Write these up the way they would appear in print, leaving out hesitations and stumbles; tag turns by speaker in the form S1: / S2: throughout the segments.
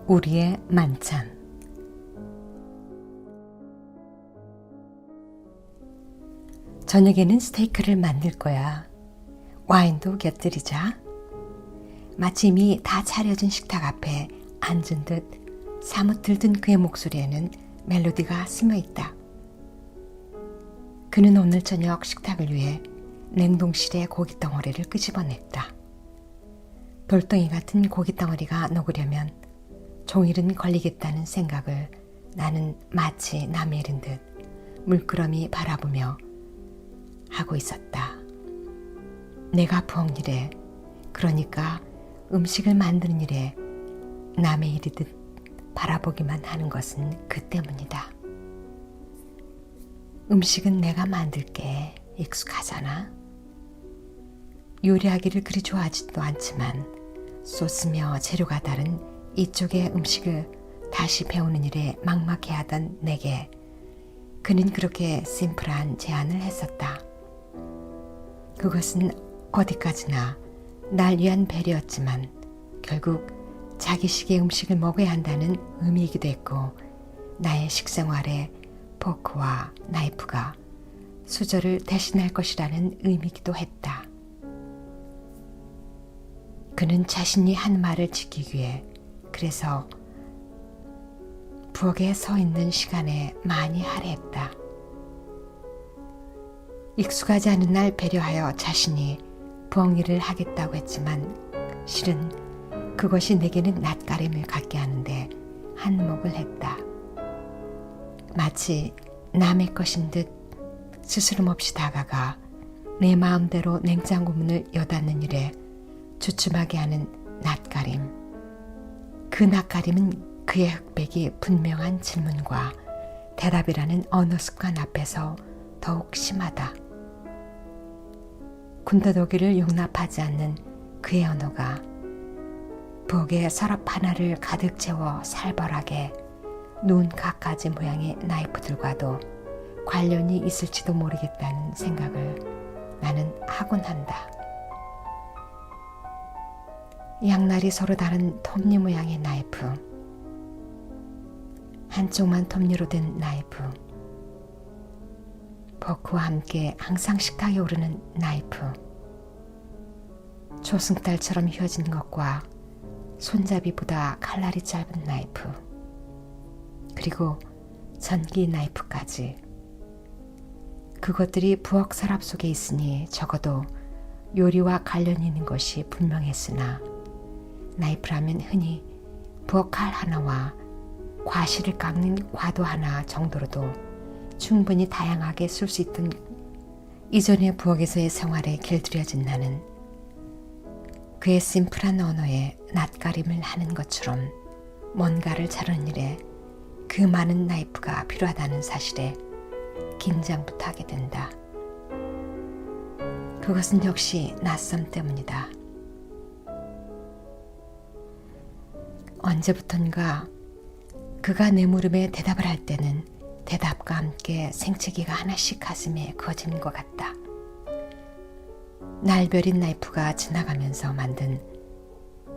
S1: 우리의 만찬. 저녁에는 스테이크를 만들 거야. 와인도 곁들이자. 마치 이미 다 차려진 식탁 앞에 앉은 듯 사뭇 들뜬 그의 목소리에는 멜로디가 스며 있다. 그는 오늘 저녁 식탁을 위해 냉동실에 고기 덩어리를 끄집어냈다. 돌덩이 같은 고기 덩어리가 녹으려면 종일은 걸리겠다는 생각을 나는 마치 남의 일인 듯 물끄러미 바라보며 하고 있었다. 내가 부엌 일에, 그러니까 음식을 만드는 일에 남의 일이듯 바라보기만 하는 것은 그 때문이다. 음식은 내가 만들게 익숙하잖아. 요리하기를 그리 좋아하지도 않지만 소스며 재료가 다른 이쪽의 음식을 다시 배우는 일에 막막해하던 내게 그는 그렇게 심플한 제안을 했었다. 그것은 어디까지나 날 위한 배려였지만 결국 자기식의 음식을 먹어야 한다는 의미이기도 했고 나의 식생활에 포크와 나이프가 수저를 대신할 것이라는 의미이기도 했다. 그는 자신이 한 말을 지키기 위해 그래서 부엌에 서 있는 시간에 많이 할애했다. 익숙하지 않은 날 배려하여 자신이 부엌 일을 하겠다고 했지만 실은 그것이 내게는 낯가림을 갖게 하는데 한몫을 했다. 마치 남의 것인 듯 스스럼 없이 다가가 내 마음대로 냉장고 문을 여닫는 일에 주춤하게 하는 낯가림. 그 낯가림은 그의 흑백이 분명한 질문과 대답이라는 언어 습관 앞에서 더욱 심하다. 군더더기를 용납하지 않는 그의 언어가 부엌의 서랍 하나를 가득 채워 살벌하게 눈 갖가지 모양의 나이프들과도 관련이 있을지도 모르겠다는 생각을 나는 하곤 한다. 양날이 서로 다른 톱니 모양의 나이프, 한쪽만 톱니로 된 나이프, 포크와 함께 항상 식탁에 오르는 나이프, 조승달처럼 휘어진 것과 손잡이보다 칼날이 짧은 나이프, 그리고 전기 나이프까지. 그것들이 부엌 서랍 속에 있으니 적어도 요리와 관련이 있는 것이 분명했으나 나이프라면 흔히 부엌 칼 하나와 과실을 깎는 과도 하나 정도로도 충분히 다양하게 쓸 수 있던 이전의 부엌에서의 생활에 길들여진 나는 그의 심플한 언어에 낯가림을 하는 것처럼 뭔가를 자르는 일에 그 많은 나이프가 필요하다는 사실에 긴장부터 하게 된다. 그것은 역시 낯섦 때문이다. 언제부턴가 그가 내 물음에 대답을 할 때는 대답과 함께 생채기가 하나씩 가슴에 그어지는 것 같다. 날벼린 나이프가 지나가면서 만든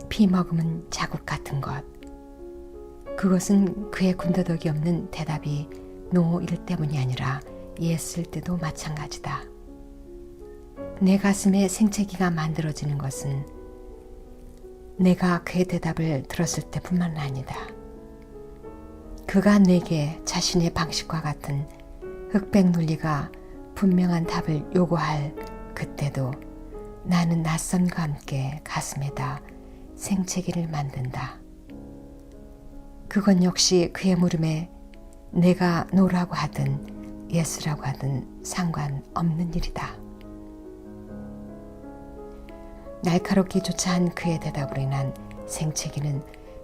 S1: 피 머금은 자국 같은 것. 그것은 그의 군더더기 없는 대답이 노일 때문이 아니라 예쓸 때도 마찬가지다. 내 가슴에 생채기가 만들어지는 것은 내가 그의 대답을 들었을 때뿐만 아니다. 그가 내게 자신의 방식과 같은 흑백 논리가 분명한 답을 요구할 그때도 나는 낯선과 함께 가슴에다 생채기를 만든다. 그건 역시 그의 물음에 내가 노라고 하든 예스라고 하든 상관없는 일이다. 날카롭게 조차한 그의 대답으로 인한 생채기는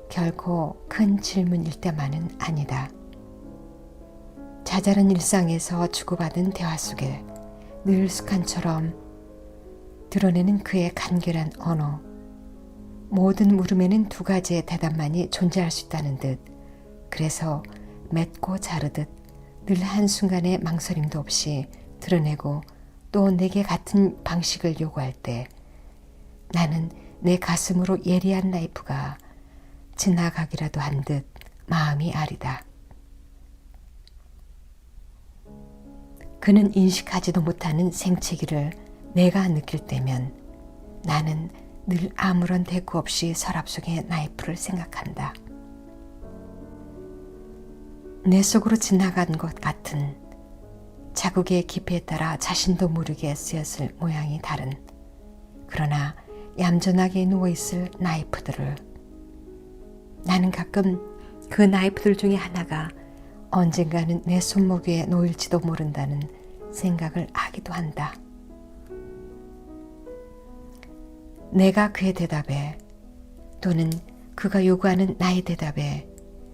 S1: 결코 큰 질문일 때만은 아니다. 자잘한 일상에서 주고받은 대화 속에 늘 습관처럼 드러내는 그의 간결한 언어. 모든 물음에는 두 가지의 대답만이 존재할 수 있다는 듯, 그래서 맺고 자르듯 늘 한순간의 망설임도 없이 드러내고 또 내게 같은 방식을 요구할 때 나는 내 가슴으로 예리한 나이프가 지나가기라도 한 듯 마음이 아리다. 그는 인식하지도 못하는 생채기를 내가 느낄 때면 나는 늘 아무런 대꾸 없이 서랍 속의 나이프를 생각한다. 내 속으로 지나간 것 같은 자국의 깊이에 따라 자신도 모르게 쓰였을 모양이 다른, 그러나 얌전하게 누워있을 나이프들을, 나는 가끔 그 나이프들 중에 하나가 언젠가는 내 손목 위에 놓일지도 모른다는 생각을 하기도 한다. 내가 그의 대답에, 또는 그가 요구하는 나의 대답에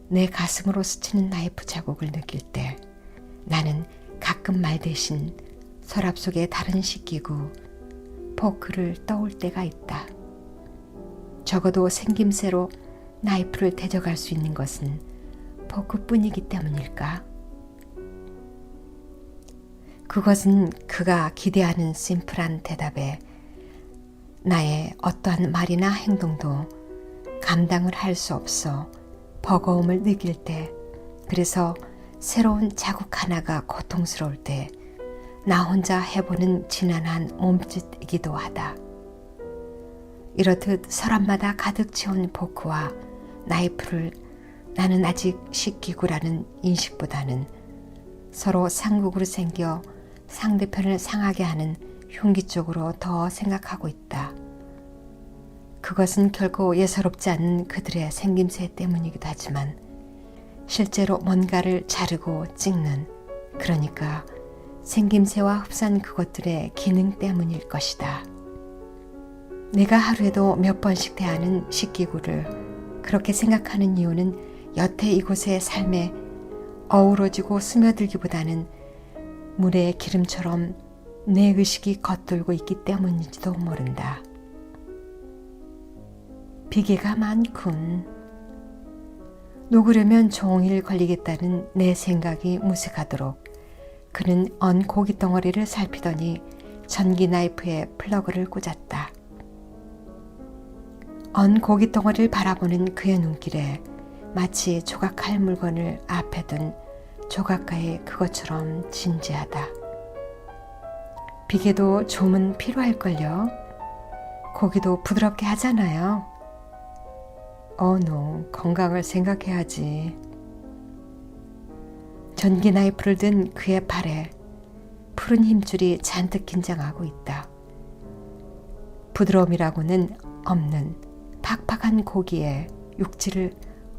S1: 내 가슴으로 스치는 나이프 자국을 느낄 때 나는 가끔 말 대신 서랍 속의 다른 식기구, 포크를 떠올 때가 있다. 적어도 생김새로 나이프를 대적할 수 있는 것은 포크뿐이기 때문일까? 그것은 그가 기대하는 심플한 대답에 나의 어떠한 말이나 행동도 감당을 할 수 없어 버거움을 느낄 때, 그래서 새로운 자국 하나가 고통스러울 때 나 혼자 해보는 지난한 몸짓이기도 하다. 이렇듯 서랍마다 가득 채운 포크와 나이프를 나는 아직 식기구라는 인식보다는 서로 상극으로 생겨 상대편을 상하게 하는 흉기 쪽으로 더 생각하고 있다. 그것은 결코 예사롭지 않은 그들의 생김새 때문이기도 하지만 실제로 뭔가를 자르고 찍는, 그러니까 생김새와 흡사한 그것들의 기능 때문일 것이다. 내가 하루에도 몇 번씩 대하는 식기구를 그렇게 생각하는 이유는 여태 이곳의 삶에 어우러지고 스며들기보다는 물의 기름처럼 내 의식이 겉돌고 있기 때문인지도 모른다. 비계가 많군. 녹으려면 종일 걸리겠다는 내 생각이 무색하도록 그는 언 고기 덩어리를 살피더니 전기 나이프에 플러그를 꽂았다. 언 고기 덩어리를 바라보는 그의 눈길에 마치 조각할 물건을 앞에 둔 조각가의 그것처럼 진지하다. 비계도 좀은 필요할걸요. 고기도 부드럽게 하잖아요. 노, 건강을 생각해야지. 전기 나이프를 든 그의 팔에 푸른 힘줄이 잔뜩 긴장하고 있다. 부드러움이라고는 없는 팍팍한 고기에 육질을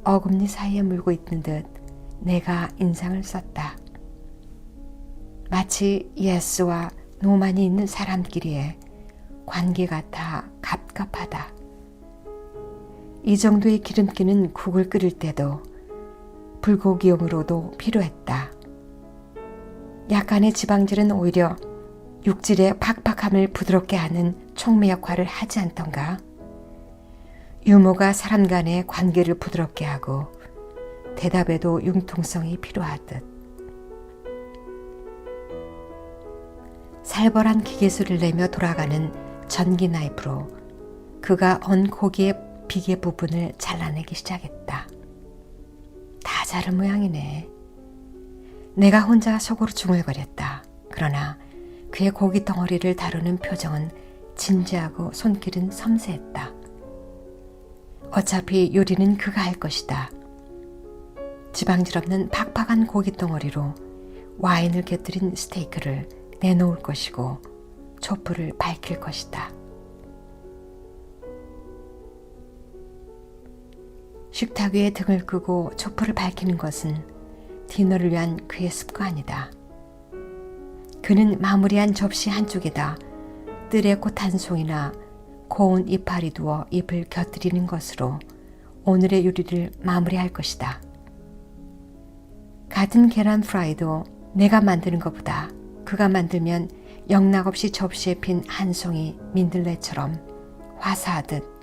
S1: 어금니 사이에 물고 있는 듯 내가 인상을 썼다. 마치 예스와 노만이 있는 사람끼리의 관계 같아 갑갑하다. 이 정도의 기름기는 국을 끓일 때도 불고기용으로도 필요했다. 약간의 지방질은 오히려 육질의 팍팍함을 부드럽게 하는 촉매 역할을 하지 않던가. 유머가 사람 간의 관계를 부드럽게 하고 대답에도 융통성이 필요하듯. 살벌한 기계소리를 내며 돌아가는 전기 나이프로 그가 언 고기의 비계 부분을 잘라내기 시작했다. 다 자른 모양이네. 내가 혼자 속으로 중얼거렸다. 그러나 그의 고기 덩어리를 다루는 표정은 진지하고 손길은 섬세했다. 어차피 요리는 그가 할 것이다. 지방질 없는 팍팍한 고기 덩어리로 와인을 곁들인 스테이크를 내놓을 것이고 촛불을 밝힐 것이다. 식탁 위에 등을 끄고 촛불을 밝히는 것은 디너를 위한 그의 습관이다. 그는 마무리한 접시 한쪽에다 뜰의 꽃 한 송이나 고운 이파리 두어 잎을 곁들이는 것으로 오늘의 요리를 마무리할 것이다. 같은 계란 프라이도 내가 만드는 것보다 그가 만들면 영락없이 접시에 핀 한 송이 민들레처럼 화사하듯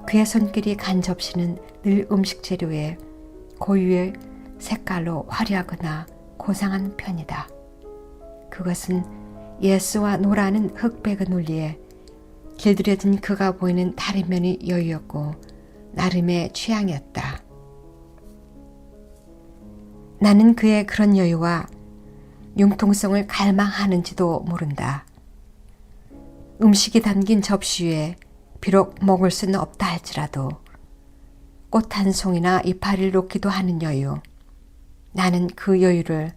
S1: 그의 손길이 간 접시는 늘 음식 재료에 고유의 색깔로 화려하거나 고상한 편이다. 그것은 예스와 노라는 흑백의 논리에 길들여진 그가 보이는 다른 면이 여유였고 나름의 취향이었다. 나는 그의 그런 여유와 융통성을 갈망하는지도 모른다. 음식이 담긴 접시 위에 비록 먹을 수는 없다 할지라도 꽃 한 송이나 이파리를 놓기도 하는 여유. 나는 그 여유를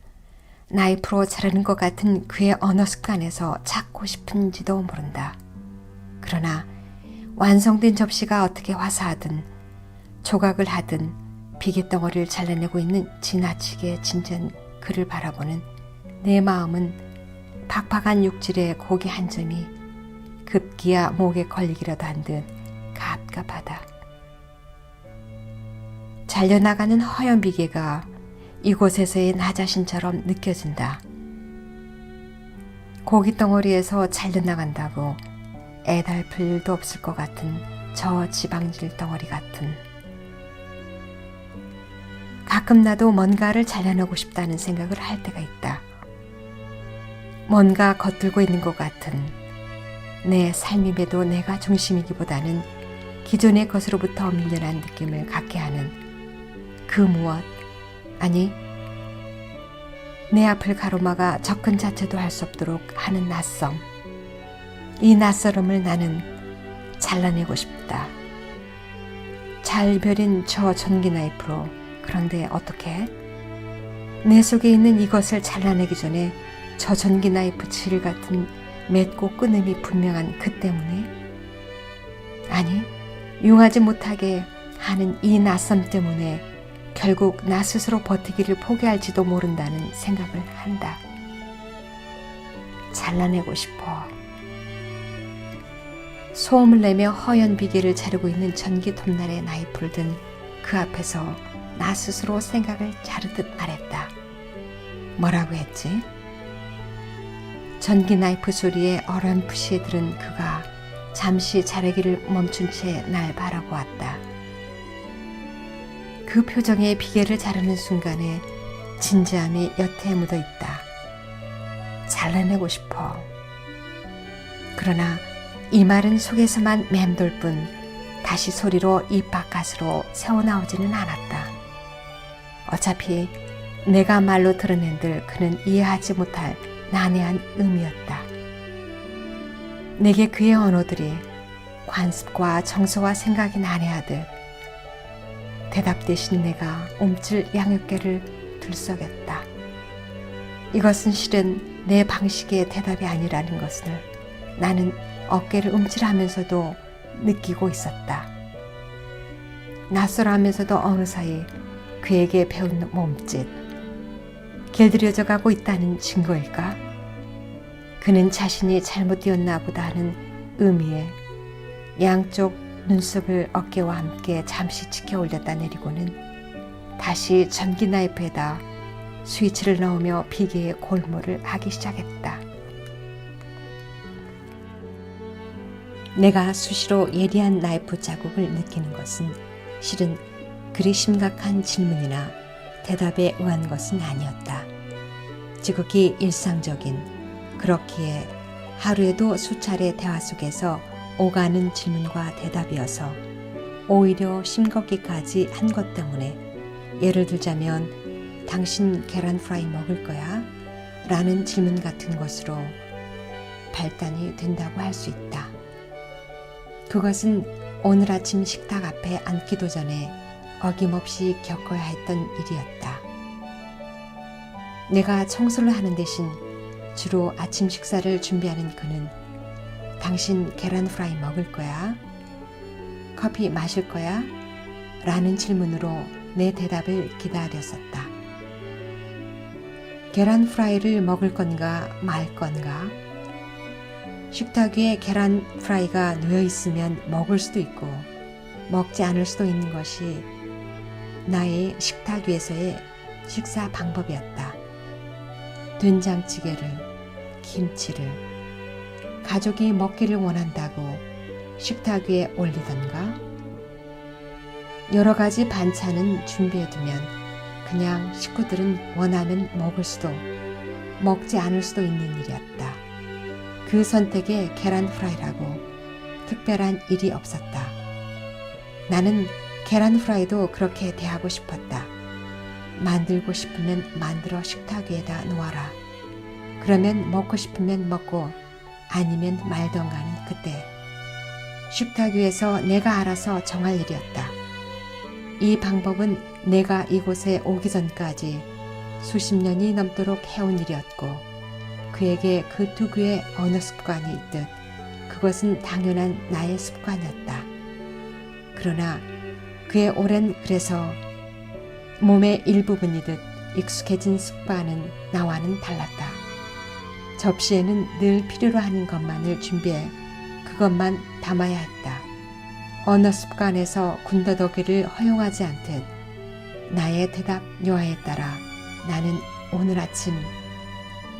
S1: 나이프로 자르는 것 같은 그의 언어 습관에서 찾고 싶은지도 모른다. 그러나 완성된 접시가 어떻게 화사하든 조각을 하든 비계덩어리를 잘라내고 있는 지나치게 진지한 그를 바라보는 내 마음은 팍팍한 육질의 고기 한 점이 급기야 목에 걸리기라도 한 듯 갑갑하다. 잘려나가는 허연 비계가 이곳에서의 나 자신처럼 느껴진다. 고기 덩어리에서 잘려나간다고 애달플 일도 없을 것 같은 저 지방질 덩어리 같은. 가끔 나도 뭔가를 잘라내고 싶다는 생각을 할 때가 있다. 뭔가 겉들고 있는 것 같은 내 삶임에도 내가 중심이기보다는 기존의 것으로부터 밀려난 느낌을 갖게 하는 그 무엇, 아니 내 앞을 가로막아 접근 자체도 할 수 없도록 하는 낯섦. 이 낯설음을 나는 잘라내고 싶다. 잘 벼린 저 전기 나이프로. 그런데 어떻게? 내 속에 있는 이것을 잘라내기 전에 저 전기 나이프 질 같은 맺고 끊음이 분명한 그 때문에? 아니, 용하지 못하게 하는 이 낯섦 때문에 결국 나 스스로 버티기를 포기할지도 모른다는 생각을 한다. 잘라내고 싶어. 소음을 내며 허연 비계를 자르고 있는 전기 톱날의 나이프를 든 그 앞에서 나 스스로 생각을 자르듯 말했다. 뭐라고 했지? 전기 나이프 소리에 어렴풋이 들은 그가 잠시 자르기를 멈춘 채 날 바라보았다. 그 표정에 비계를 자르는 순간에 진지함이 여태에 묻어 있다. 잘라내고 싶어. 그러나 이 말은 속에서만 맴돌 뿐 다시 소리로 입 바깥으로 새어나오지는 않았다. 어차피 내가 말로 드러낸들 그는 이해하지 못할 난해한 의미였다. 내게 그의 언어들이 관습과 정서와 생각이 난해하듯 대답 대신 내가 움찔 양육계를 들썩였다. 이것은 실은 내 방식의 대답이 아니라는 것을 나는 어깨를 움찔하면서도 느끼고 있었다. 낯설하면서도 어느 사이 그에게 배운 몸짓, 길들여져 가고 있다는 증거일까? 그는 자신이 잘못 되었나 보다 하는 의미에 양쪽 눈썹을 어깨와 함께 잠시 치켜 올렸다 내리고는 다시 전기 나이프에다 스위치를 넣으며 비계의 골몰을 하기 시작했다. 내가 수시로 예리한 나이프 자국을 느끼는 것은 실은 그리 심각한 질문이나 대답에 의한 것은 아니었다. 지극히 일상적인, 그렇기에 하루에도 수차례 대화 속에서 오가는 질문과 대답이어서 오히려 싱겁기까지 한 것 때문에 예를 들자면 당신 계란 프라이 먹을 거야? 라는 질문 같은 것으로 발단이 된다고 할 수 있다. 그것은 오늘 아침 식탁 앞에 앉기도 전에 어김없이 겪어야 했던 일이었다. 내가 청소를 하는 대신 주로 아침 식사를 준비하는 그는 당신 계란 프라이 먹을 거야? 커피 마실 거야? 라는 질문으로 내 대답을 기다렸었다. 계란 프라이를 먹을 건가 말 건가? 식탁 위에 계란 프라이가 놓여 있으면 먹을 수도 있고 먹지 않을 수도 있는 것이 나의 식탁 위에서의 식사 방법이었다. 된장찌개를, 김치를 가족이 먹기를 원한다고 식탁 위에 올리던가 여러 가지 반찬은 준비해두면 그냥 식구들은 원하면 먹을 수도 먹지 않을 수도 있는 일이었다. 그 선택에 계란 프라이라고 특별한 일이 없었다. 나는 계란 프라이도 그렇게 대하고 싶었다. 만들고 싶으면 만들어 식탁 위에다 놓아라. 그러면 먹고 싶으면 먹고 아니면 말던가는 그때. 식탁 위에서 내가 알아서 정할 일이었다. 이 방법은 내가 이곳에 오기 전까지 수십 년이 넘도록 해온 일이었고 그에게 그 특유의 언어 습관이 있듯 그것은 당연한 나의 습관이었다. 그러나 그의 오랜 그래서 몸의 일부분이듯 익숙해진 습관은 나와는 달랐다. 접시에는 늘 필요로 하는 것만을 준비해 그것만 담아야 했다. 언어 습관에서 군더더기를 허용하지 않듯 나의 대답 요하에 따라 나는 오늘 아침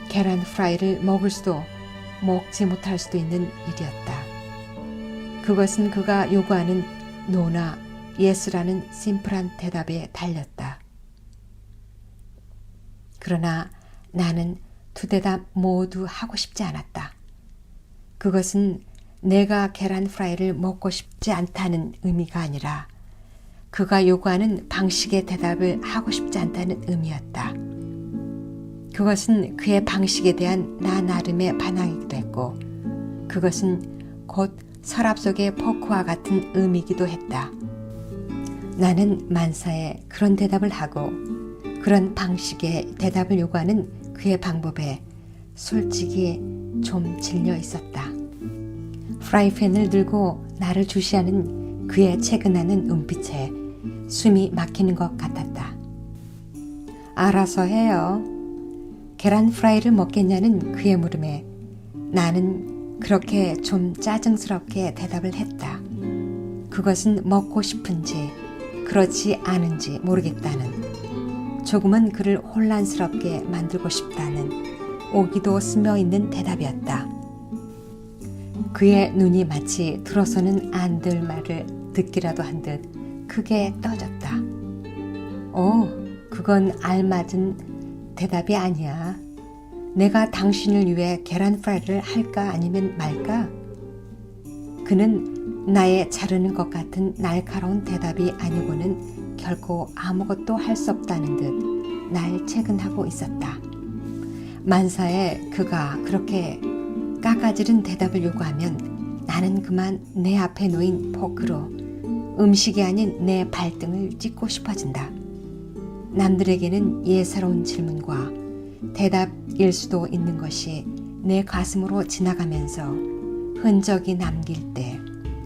S1: 계란 프라이를 먹을 수도 먹지 못할 수도 있는 일이었다. 그것은 그가 요구하는 노나 예스라는 심플한 대답에 달렸다. 그러나 나는 두 대답 모두 하고 싶지 않았다. 그것은 내가 계란 프라이를 먹고 싶지 않다는 의미가 아니라 그가 요구하는 방식의 대답을 하고 싶지 않다는 의미였다. 그것은 그의 방식에 대한 나 나름의 반항이기도 했고 그것은 곧 서랍 속의 포크와 같은 의미이기도 했다. 나는 만사에 그런 대답을 하고 그런 방식의 대답을 요구하는 그의 방법에 솔직히 좀 질려 있었다. 프라이팬을 들고 나를 주시하는 그의 채근하는 눈빛에 숨이 막히는 것 같았다. 알아서 해요. 계란 프라이를 먹겠냐는 그의 물음에 나는 그렇게 좀 짜증스럽게 대답을 했다. 그것은 먹고 싶은지 그렇지 않은지 모르겠다는, 조금은 그를 혼란스럽게 만들고 싶다는 오기도 스며있는 대답이었다. 그의 눈이 마치 들어서는 안 될 말을 듣기라도 한 듯 크게 떠졌다. 그건 알맞은 대답이 아니야. 내가 당신을 위해 계란 프라이를 할까 아니면 말까? 그는 나의 자르는 것 같은 날카로운 대답이 아니고는 결코 아무것도 할 수 없다는 듯 날 채근하고 있었다. 만사에 그가 그렇게 깎아지른 대답을 요구하면 나는 그만 내 앞에 놓인 포크로 음식이 아닌 내 발등을 찍고 싶어진다. 남들에게는 예사로운 질문과 대답일 수도 있는 것이 내 가슴으로 지나가면서 흔적이 남길 때,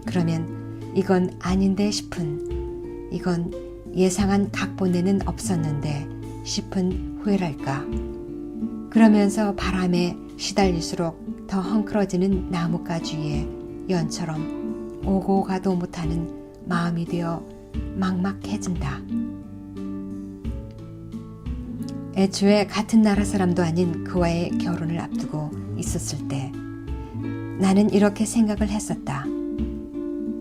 S1: 그러면 이건 아닌데 싶은, 이건 예상한 각본에는 없었는데 싶은 후회랄까. 그러면서 바람에 시달릴수록 더 헝클어지는 나뭇가지 위에 연처럼 오고 가도 못하는 마음이 되어 막막해진다. 애초에 같은 나라 사람도 아닌 그와의 결혼을 앞두고 있었을 때 나는 이렇게 생각을 했었다.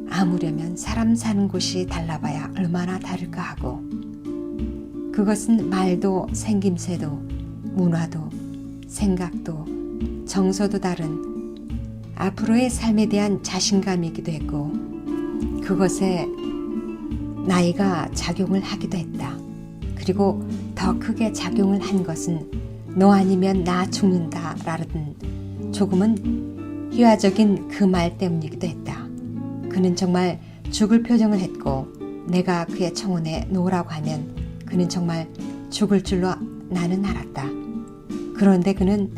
S1: 아무려면 사람 사는 곳이 달라봐야 얼마나 다를까 하고, 그것은 말도 생김새도 문화도 생각도 정서도 다른 앞으로의 삶에 대한 자신감이기도 했고, 그것에 나이가 작용을 하기도 했다. 그리고 더 크게 작용을 한 것은 너 아니면 나 죽는다 라는 조금은 희화적인 그 말 때문이기도 했다. 그는 정말 죽을 표정을 했고 내가 그의 청혼에 놓으라고 하면 그는 정말 죽을 줄로 나는 알았다. 그런데 그는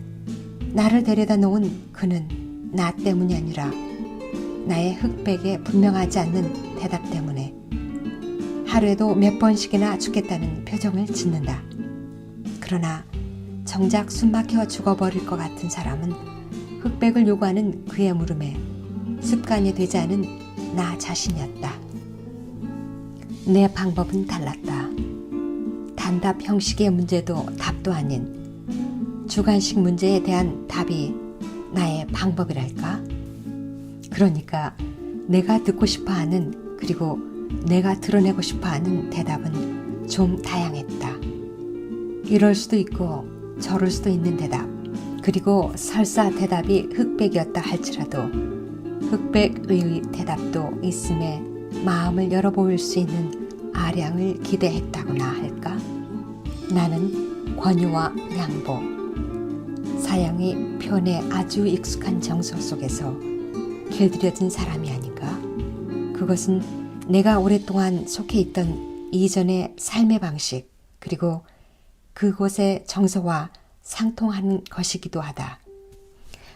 S1: 나를 데려다 놓은 그는 나 때문이 아니라 나의 흑백에 분명하지 않는 대답 때문에 하루에도 몇 번씩이나 죽겠다는 표정을 짓는다. 그러나 정작 숨막혀 죽어버릴 것 같은 사람은 흑백을 요구하는 그의 물음에 습관이 되지 않은 나 자신이었다. 내 방법은 달랐다. 단답 형식의 문제도 답도 아닌 주관식 문제에 대한 답이 나의 방법이랄까? 그러니까 내가 듣고 싶어하는, 그리고 내가 드러내고 싶어하는 대답은 좀 다양했다. 이럴 수도 있고 저럴 수도 있는 대답, 그리고 설사 대답이 흑백이었다 할지라도 흑백의 대답도 있음에 마음을 열어보일 수 있는 마량을 기대했다고나 할까? 나는 권유와 양보, 사양의 표현에 아주 익숙한 정서 속에서 길들여진 사람이 아닌가? 그것은 내가 오랫동안 속해 있던 이전의 삶의 방식, 그리고 그곳의 정서와 상통하는 것이기도 하다.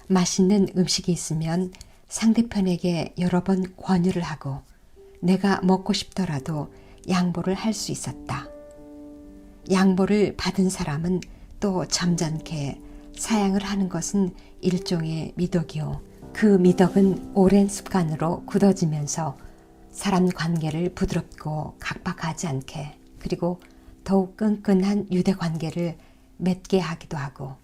S1: 맛있는 음식이 있으면 상대편에게 여러 번 권유를 하고 내가 먹고 싶더라도 양보를 할 수 있었다. 양보를 받은 사람은 또 점잖게 사양을 하는 것은 일종의 미덕이요. 그 미덕은 오랜 습관으로 굳어지면서 사람 관계를 부드럽고 각박하지 않게, 그리고 더욱 끈끈한 유대 관계를 맺게 하기도 하고,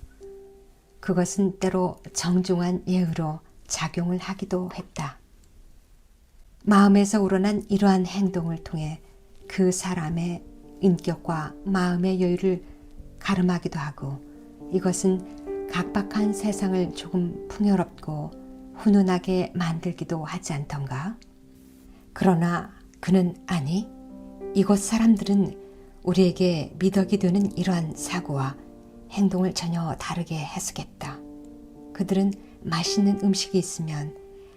S1: 그것은 때로 정중한 예의로 작용을 하기도 했다. 마음에서 우러난 이러한 행동을 통해 그 사람의 인격과 마음의 여유를 가름하기도 하고, 이것은 각박한 세상을 조금 풍요롭고 훈훈하게 만들기도 하지 않던가? 그러나 그는 아니, 이곳 사람들은 우리에게 미덕이 되는 이러한 사고와 행동을 전혀 다르게 해석했다. 그들은 맛있는 음식이 있으면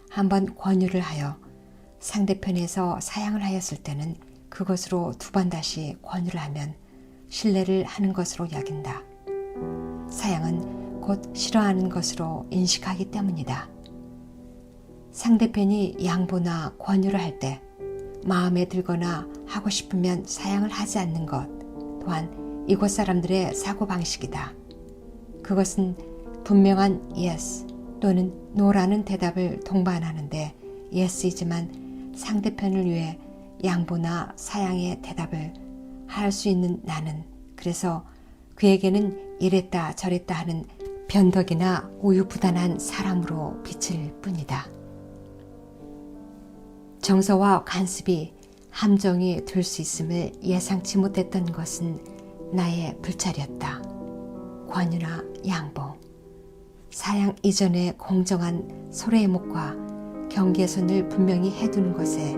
S1: 한번 권유를 하여 상대편에서 사양을 하였을 때는 그것으로 두 번 다시 권유를 하면 신뢰를 하는 것으로 여긴다. 사양은 곧 싫어하는 것으로 인식하기 때문이다. 상대편이 양보나 권유를 할 때 마음에 들거나 하고 싶으면 사양을 하지 않는 것 또한 이곳 사람들의 사고방식이다. 그것은 분명한 yes 또는 no라는 대답을 동반하는데 yes이지만 상대편을 위해 양보나 사양의 대답을 할 수 있는 나는, 그래서 그에게는 이랬다 저랬다 하는 변덕이나 우유부단한 사람으로 비칠 뿐이다. 정서와 관습이 함정이 될 수 있음을 예상치 못했던 것은 나의 불찰이었다. 권유나 양보, 사양 이전의 공정한 서로의 목과 경계선을 분명히 해두는 것에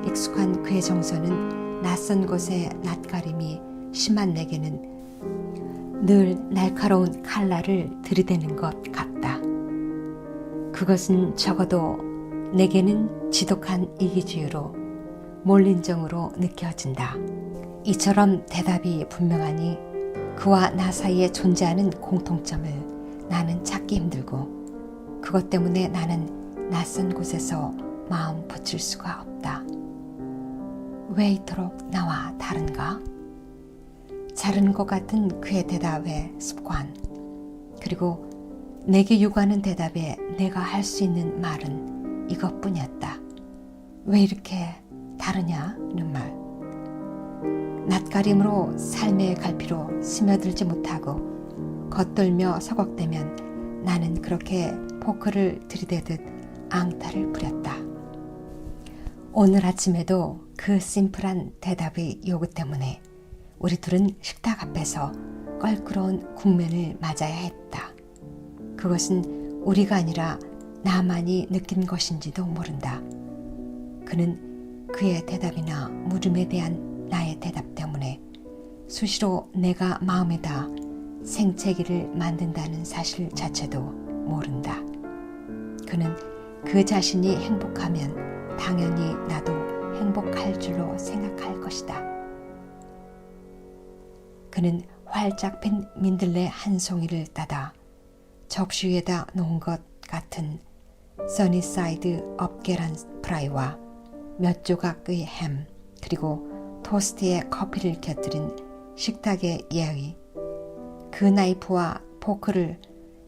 S1: 익숙한 그의 정서는 낯선 곳의 낯가림이 심한 내게는 늘 날카로운 칼날을 들이대는 것 같다. 그것은 적어도 내게는 지독한 이기주의로 몰린정으로 느껴진다. 이처럼 대답이 분명하니 그와 나 사이에 존재하는 공통점을 나는 찾기 힘들고, 그것 때문에 나는 낯선 곳에서 마음 붙일 수가 없다. 왜 이토록 나와 다른가? 자른 것 같은 그의 대답의 습관, 그리고 내게 요구하는 대답에 내가 할 수 있는 말은 이것뿐이었다. 왜 이렇게 다르냐는 말. 낯가림으로 삶의 갈피로 스며들지 못하고 겉돌며 서걱대면 나는 그렇게 포크를 들이대듯 앙탈을 부렸다. 오늘 아침에도 그 심플한 대답의 요구 때문에 우리 둘은 식탁 앞에서 껄끄러운 국면을 맞아야 했다. 그것은 우리가 아니라 나만이 느낀 것인지도 모른다. 그는 그의 대답이나 물음에 대한 나의 대답 때문에 수시로 내가 마음에다 생채기를 만든다는 사실 자체도 모른다. 그는 그 자신이 행복하면 당연히 나도 행복할 줄로 생각할 것이다. 그는 활짝 핀 민들레 한 송이를 따다 접시 위에다 놓은 것 같은 써니사이드 업 계란 프라이와 몇 조각의 햄, 그리고 토스트에 커피를 곁들인 식탁의 예의, 그 나이프와 포크를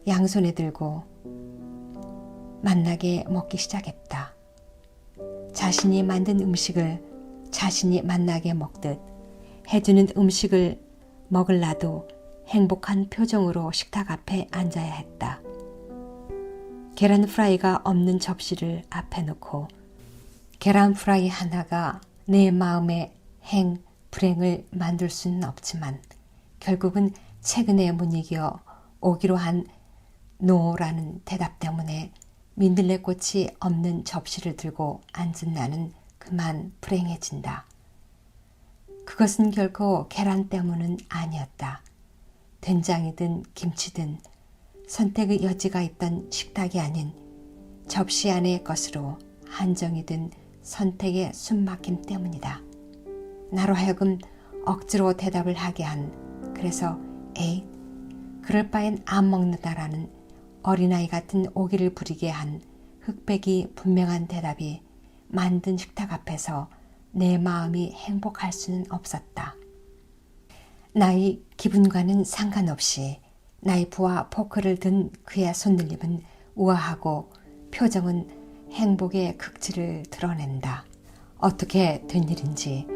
S1: 양손에 들고 맛나게 먹기 시작했다. 자신이 만든 음식을 자신이 맛나게 먹듯 해주는 음식을 먹을라도 행복한 표정으로 식탁 앞에 앉아야 했다. 계란 프라이가 없는 접시를 앞에 놓고 계란 프라이 하나가 내 마음의 불행을 만들 수는 없지만 결국은 최근에 못 이겨 오기로 한 노라는 대답 때문에 민들레꽃이 없는 접시를 들고 앉은 나는 그만 불행해진다. 그것은 결코 계란 때문은 아니었다. 된장이든 김치든 선택의 여지가 있던 식탁이 아닌 접시 안의 것으로 한정이 든 선택의 숨막힘 때문이다. 나로 하여금 억지로 대답을 하게 한, 그래서 에이, 그럴 바엔 안 먹는다라는 어린아이 같은 오기를 부리게 한 흑백이 분명한 대답이 만든 식탁 앞에서 내 마음이 행복할 수는 없었다. 나의 기분과는 상관없이 나이프와 포크를 든 그의 손들림은 우아하고 표정은 행복의 극치를 드러낸다. 어떻게 된 일인지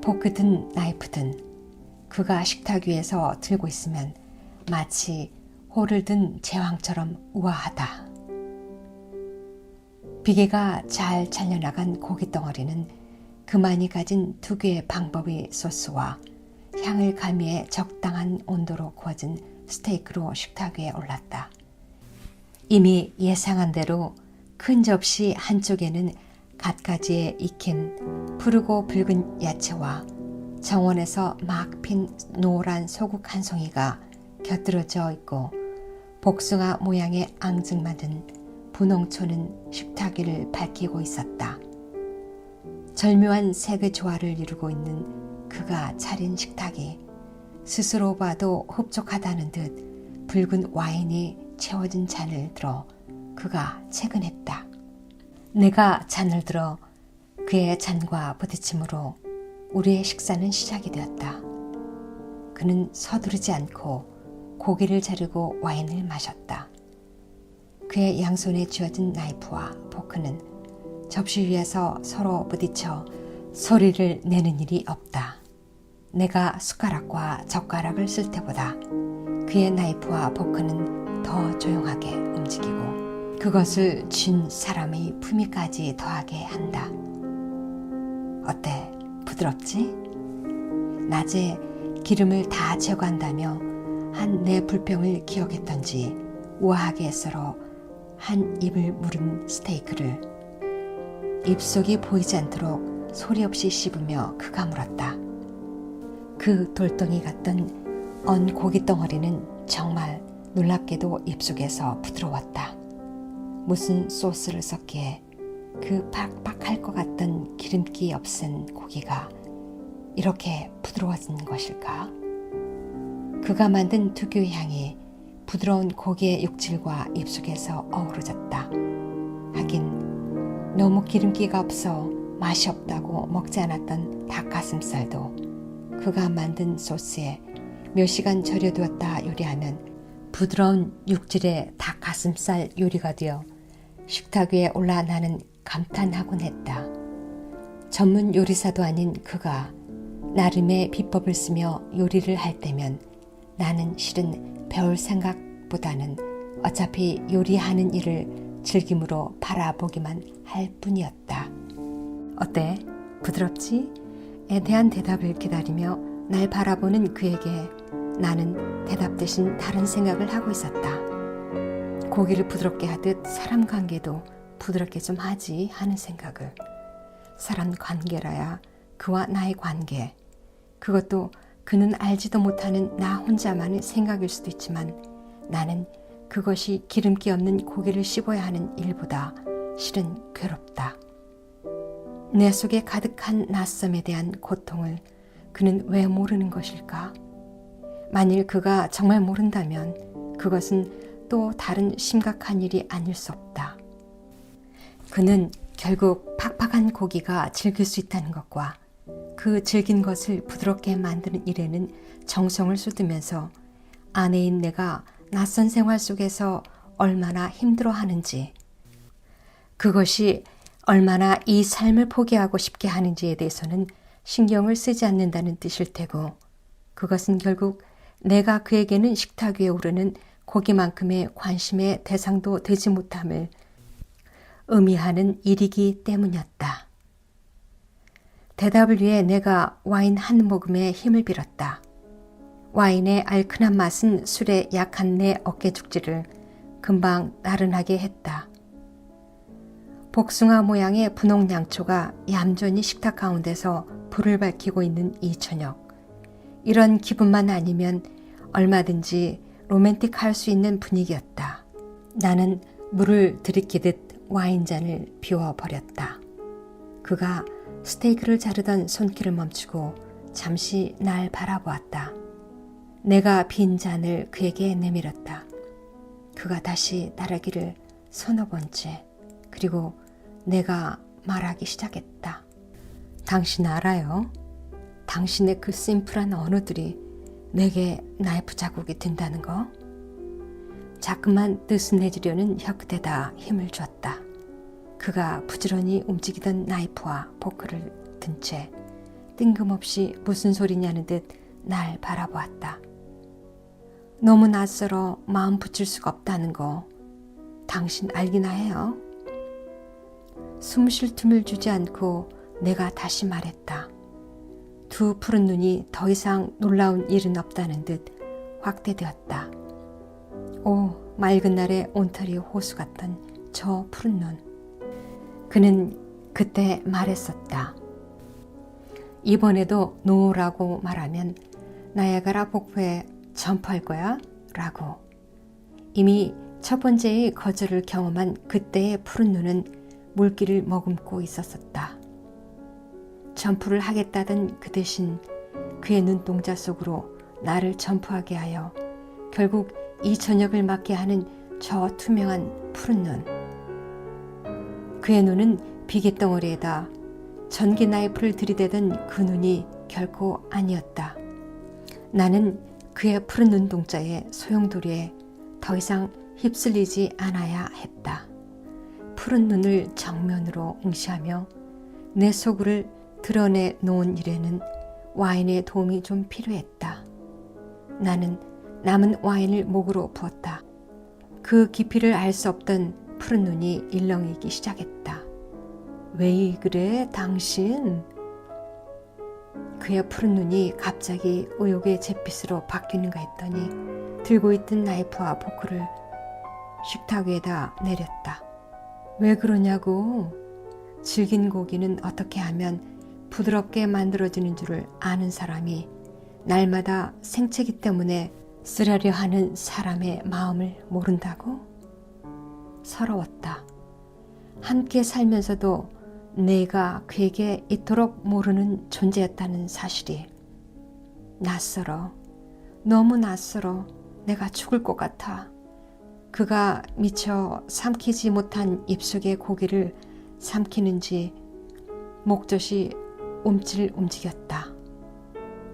S1: 포크든 나이프든 그가 식탁 위에서 들고 있으면 마치 호를 든 제왕처럼 우아하다. 비계가 잘 잘려나간 고깃덩어리는 그만이 가진 특유의 방법의 소스와 향을 가미해 적당한 온도로 구워진 스테이크로 식탁 위에 올랐다. 이미 예상한 대로 큰 접시 한쪽에는 갖가지에 익힌 푸르고 붉은 야채와 정원에서 막 핀 노란 소국 한 송이가 곁들여져 있고 복숭아 모양의 앙증맞은 분홍초는 식탁 위를 밝히고 있었다. 절묘한 색의 조화를 이루고 있는 그가 차린 식탁이 스스로 봐도 흡족하다는 듯 붉은 와인이 채워진 잔을 들어 그가 채근했다. 내가 잔을 들어 그의 잔과 부딪힘으로 우리의 식사는 시작이 되었다. 그는 서두르지 않고 고기를 자르고 와인을 마셨다. 그의 양손에 쥐어진 나이프와 포크는 접시 위에서 서로 부딪혀 소리를 내는 일이 없다. 내가 숟가락과 젓가락을 쓸 때보다 그의 나이프와 포크는 더 조용하게 움직이고 그것을 쥔 사람의 품위까지 더하게 한다. 어때? 부드럽지? 낮에 기름을 다 제거한다며 한 내 불평을 기억했던지 우아하게 썰어 한 입을 물은 스테이크를 입속이 보이지 않도록 소리 없이 씹으며 그가 물었다. 그 돌덩이 같던 언 고깃덩어리는 정말 놀랍게도 입속에서 부드러웠다. 무슨 소스를 썼기에 그 팍팍할 것 같던 기름기 없앤 고기가 이렇게 부드러워진 것일까? 그가 만든 특유의 향이 부드러운 고기의 육질과 입속에서 어우러졌다. 하긴 너무 기름기가 없어 맛이 없다고 먹지 않았던 닭가슴살도 그가 만든 소스에 몇 시간 절여두었다 요리하면 부드러운 육질의 닭가슴살 요리가 되어 식탁 위에 올라 나는 감탄하곤 했다. 전문 요리사도 아닌 그가 나름의 비법을 쓰며 요리를 할 때면 나는 실은 배울 생각보다는 어차피 요리하는 일을 즐김으로 바라보기만 할 뿐이었다. 어때? 부드럽지? 에 대한 대답을 기다리며 날 바라보는 그에게 나는 대답 대신 다른 생각을 하고 있었다. 고기를 부드럽게 하듯 사람 관계도 부드럽게 좀 하지 하는 생각을. 사람 관계라야 그와 나의 관계. 그것도 그는 알지도 못하는 나 혼자만의 생각일 수도 있지만 나는 그것이 기름기 없는 고기를 씹어야 하는 일보다 실은 괴롭다. 내 속에 가득한 낯섦에 대한 고통을 그는 왜 모르는 것일까? 만일 그가 정말 모른다면 그것은 또 다른 심각한 일이 아닐 수 없다. 그는 결국 팍팍한 고기가 즐길 수 있다는 것과 그 즐긴 것을 부드럽게 만드는 일에는 정성을 쏟으면서 아내인 내가 낯선 생활 속에서 얼마나 힘들어하는지, 그것이 얼마나 이 삶을 포기하고 싶게 하는지에 대해서는 신경을 쓰지 않는다는 뜻일 테고, 그것은 결국 내가 그에게는 식탁 위에 오르는 고기만큼의 관심의 대상도 되지 못함을 의미하는 일이기 때문이었다. 대답을 위해 내가 와인 한 모금에 힘을 빌었다. 와인의 알큰한 맛은 술의 약한 내 어깨 죽지를 금방 나른하게 했다. 복숭아 모양의 분홍 양초가 얌전히 식탁 가운데서 불을 밝히고 있는 이 저녁. 이런 기분만 아니면 얼마든지 로맨틱할 수 있는 분위기였다. 나는 물을 들이키듯 와인잔을 비워버렸다. 그가 스테이크를 자르던 손길을 멈추고 잠시 날 바라보았다. 내가 빈 잔을 그에게 내밀었다. 그가 다시 나르기를 서너 번째, 그리고 내가 말하기 시작했다. 당신 알아요? 당신의 그 심플한 언어들이 내게 나이프 자국이 된다는 거? 자꾸만 느슨해지려는 혀끝에다 힘을 줬다. 그가 부지런히 움직이던 나이프와 포크를 든 채 뜬금없이 무슨 소리냐는 듯 날 바라보았다. 너무 낯설어 마음 붙일 수가 없다는 거 당신 알기나 해요? 숨 쉴 틈을 주지 않고 내가 다시 말했다. 두 푸른 눈이 더 이상 놀라운 일은 없다는 듯 확대되었다. 오, 맑은 날의 온털이 호수 같던 저 푸른 눈. 그는 그때 말했었다. 이번에도 노라고 말하면 나야가라 폭포에 점프할 거야? 라고. 이미 첫 번째의 거절을 경험한 그때의 푸른 눈은 물기를 머금고 있었었다. 점프를 하겠다던 그 대신 그의 눈동자 속으로 나를 점프하게 하여 결국 이 저녁을 맞게 하는 저 투명한 푸른 눈. 그의 눈은 비계덩어리에다 전기 나이프를 들이대던 그 눈이 결코 아니었다. 나는 그의 푸른 눈동자의 소용돌이에 더 이상 휩쓸리지 않아야 했다. 푸른 눈을 정면으로 응시하며 내 속을 드러내 놓은 일에는 와인의 도움이 좀 필요했다. 나는 남은 와인을 목으로 부었다. 그 깊이를 알 수 없던 푸른 눈이 일렁이기 시작했다. 왜 그래, 당신? 그의 푸른 눈이 갑자기 의욕의 잿빛으로 바뀌는가 했더니 들고 있던 나이프와 포크를 식탁 위에다 내렸다. 왜 그러냐고. 질긴 고기는 어떻게 하면 부드럽게 만들어지는 줄을 아는 사람이 날마다 생채기 때문에 쓰라려 하는 사람의 마음을 모른다고? 서러웠다. 함께 살면서도 내가 그에게 이토록 모르는 존재였다는 사실이. 낯설어. 너무 낯설어. 내가 죽을 것 같아. 그가 미처 삼키지 못한 입속의 고기를 삼키는지 목젖이 움찔움직였다.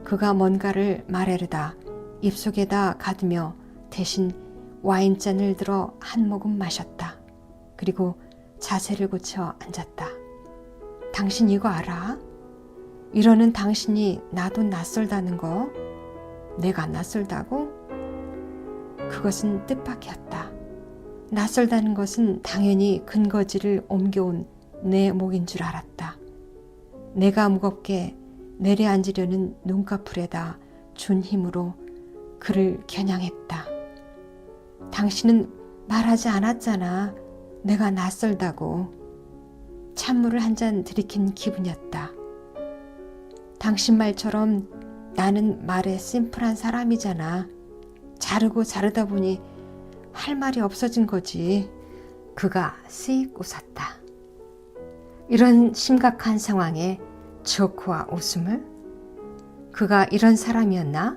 S1: 그가 뭔가를 말하려다 입속에다 가두며 대신 와인잔을 들어 한 모금 마셨다. 그리고 자세를 고쳐 앉았다. 당신 이거 알아? 이러는 당신이 나도 낯설다는 거? 내가 낯설다고? 그것은 뜻밖이었다. 낯설다는 것은 당연히 근거지를 옮겨온 내 목인 줄 알았다. 내가 무겁게 내려앉으려는 눈꺼풀에다 준 힘으로 그를 겨냥했다. 당신은 말하지 않았잖아. 내가 낯설다고. 찬물을 한 잔 들이킨 기분이었다. 당신 말처럼 나는 말에 심플한 사람이잖아. 자르고 자르다 보니 할 말이 없어진 거지. 그가 씩 웃었다. 이런 심각한 상황에 조크와 웃음을? 그가 이런 사람이었나?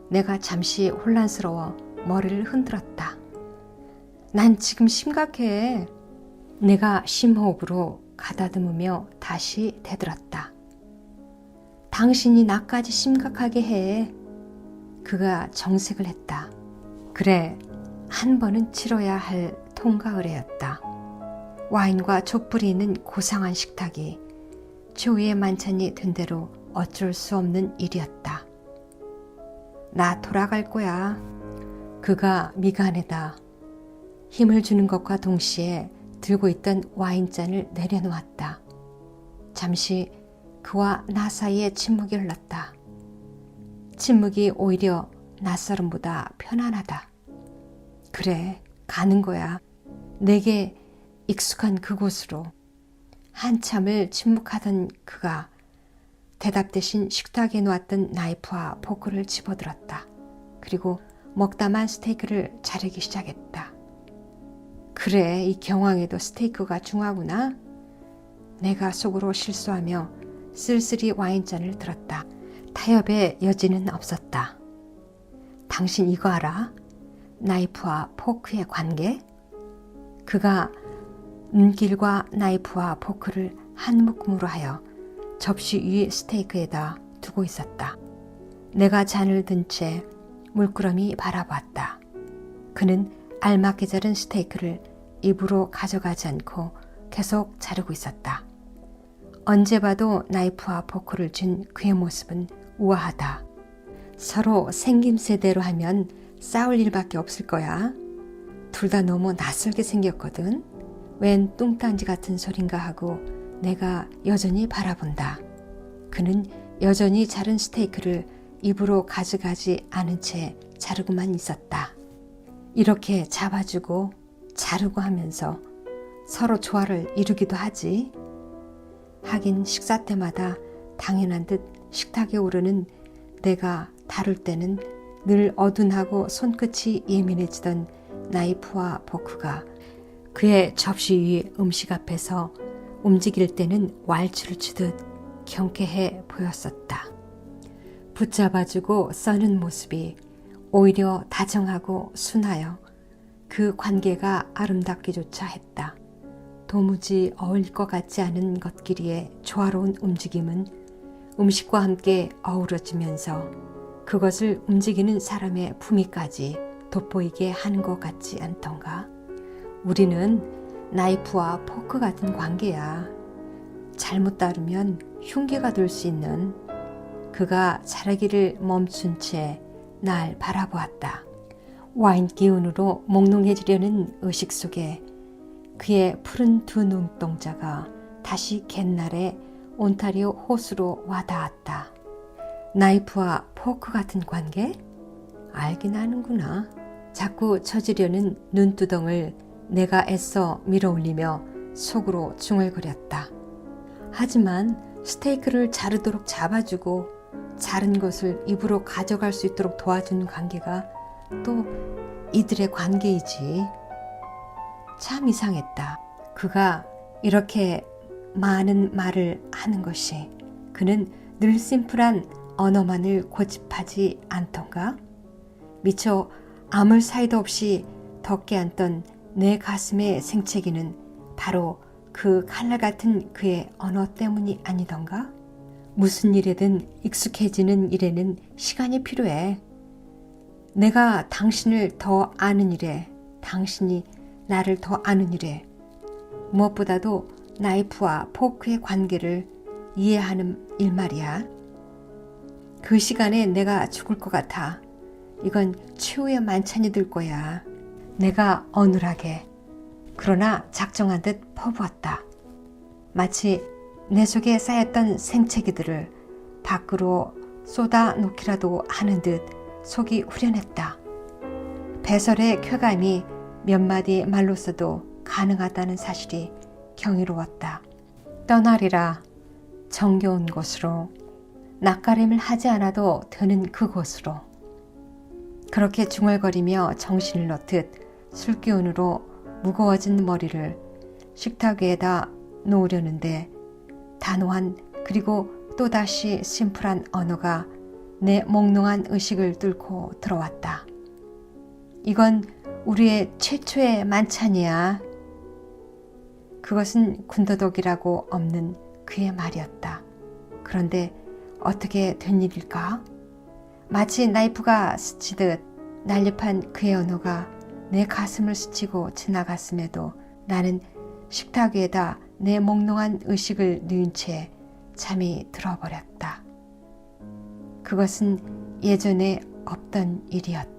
S1: 내가 잠시 혼란스러워 머리를 흔들었다. 난 지금 심각해. 내가 심호흡으로 가다듬으며 다시 대들었다. 당신이 나까지 심각하게 해. 그가 정색을 했다. 그래, 한 번은 치러야 할 통과 의례였다. 와인과 촛불이 있는 고상한 식탁이 조의의 만찬이 된 대로 어쩔 수 없는 일이었다. 나 돌아갈 거야. 그가 미간에다 힘을 주는 것과 동시에 들고 있던 와인잔을 내려놓았다. 잠시 그와 나 사이에 침묵이 흘렀다. 침묵이 오히려 낯설음보다 편안하다. 그래, 가는 거야. 내게 익숙한 그곳으로. 한참을 침묵하던 그가 대답 대신 식탁에 놓았던 나이프와 포크를 집어들었다. 그리고 먹다만 스테이크를 자르기 시작했다. 그래, 이 경황에도 스테이크가 중하구나. 내가 속으로 실수하며 쓸쓸히 와인잔을 들었다. 타협의 여지는 없었다. 당신 이거 알아? 나이프와 포크의 관계? 그가 눈길과 나이프와 포크를 한 묶음으로 하여 접시 위에 스테이크에다 두고 있었다. 내가 잔을 든 채 물끄러미 바라보았다. 그는 알맞게 자른 스테이크를 입으로 가져가지 않고 계속 자르고 있었다. 언제 봐도 나이프와 포크를 쥔 그의 모습은 우아하다. 서로 생김새대로 하면 싸울 일밖에 없을 거야. 둘 다 너무 낯설게 생겼거든. 웬 뚱딴지 같은 소린가 하고 내가 여전히 바라본다. 그는 여전히 자른 스테이크를 입으로 가져가지 않은 채 자르고만 있었다. 이렇게 잡아주고 자르고 하면서 서로 조화를 이루기도 하지. 하긴 식사 때마다 당연한 듯 식탁에 오르는 내가 다룰 때는 늘 어둔하고 손끝이 예민해지던 나이프와 포크가 그의 접시 위 음식 앞에서 움직일 때는 왈츠를 추듯 경쾌해 보였었다. 붙잡아주고 써는 모습이 오히려 다정하고 순하여 그 관계가 아름답기조차 했다. 도무지 어울릴 것 같지 않은 것끼리의 조화로운 움직임은 음식과 함께 어우러지면서 그것을 움직이는 사람의 품위까지 돋보이게 하는 것 같지 않던가? 우리는 나이프와 포크 같은 관계야. 잘못 다루면 흉기가 될 수 있는. 그가 자르기를 멈춘 채 날 바라보았다. 와인 기운으로 몽롱해지려는 의식 속에 그의 푸른 두 눈동자가 다시 갯날의 온타리오 호수로 와닿았다. 나이프와 포크 같은 관계? 알긴 아는구나. 자꾸 쳐지려는 눈두덩을 내가 애써 밀어올리며 속으로 중얼거렸다. 하지만 스테이크를 자르도록 잡아주고 자른 것을 입으로 가져갈 수 있도록 도와주는 관계가 또 이들의 관계이지. 참 이상했다. 그가 이렇게 많은 말을 하는 것이 그는 늘 심플한 언어만을 고집하지 않던가? 미처 아무 사이도 없이 덮게 앉던 내 가슴의 생채기는 바로 그 칼날 같은 그의 언어 때문이 아니던가? 무슨 일에든 익숙해지는 일에는 시간이 필요해. 내가 당신을 더 아는 일에, 당신이 나를 더 아는 일에, 무엇보다도 나이프와 포크의 관계를 이해하는 일 말이야. 그 시간에 내가 죽을 것 같아. 이건 최후의 만찬이 될 거야. 내가 어눌하게 그러나 작정한 듯 퍼부었다. 마치 내 속에 쌓였던 생채기들을 밖으로 쏟아놓기라도 하는 듯 속이 후련했다. 배설의 쾌감이 몇 마디 말로써도 가능하다는 사실이 경이로웠다. 떠나리라. 정겨운 곳으로, 낯가림을 하지 않아도 되는 그곳으로. 그렇게 중얼거리며 정신을 놓듯 술기운으로 무거워진 머리를 식탁 위에다 놓으려는데 단호한 그리고 또다시 심플한 언어가 내 몽롱한 의식을 뚫고 들어왔다. 이건 우리의 최초의 만찬이야. 그것은 군더더기라고 없는 그의 말이었다. 그런데 어떻게 된 일일까? 마치 나이프가 스치듯 날렵한 그의 언어가 내 가슴을 스치고 지나갔음에도 나는 식탁 위에다 내 몽롱한 의식을 누인 채 잠이 들어버렸다. 그것은 예전에 없던 일이었다.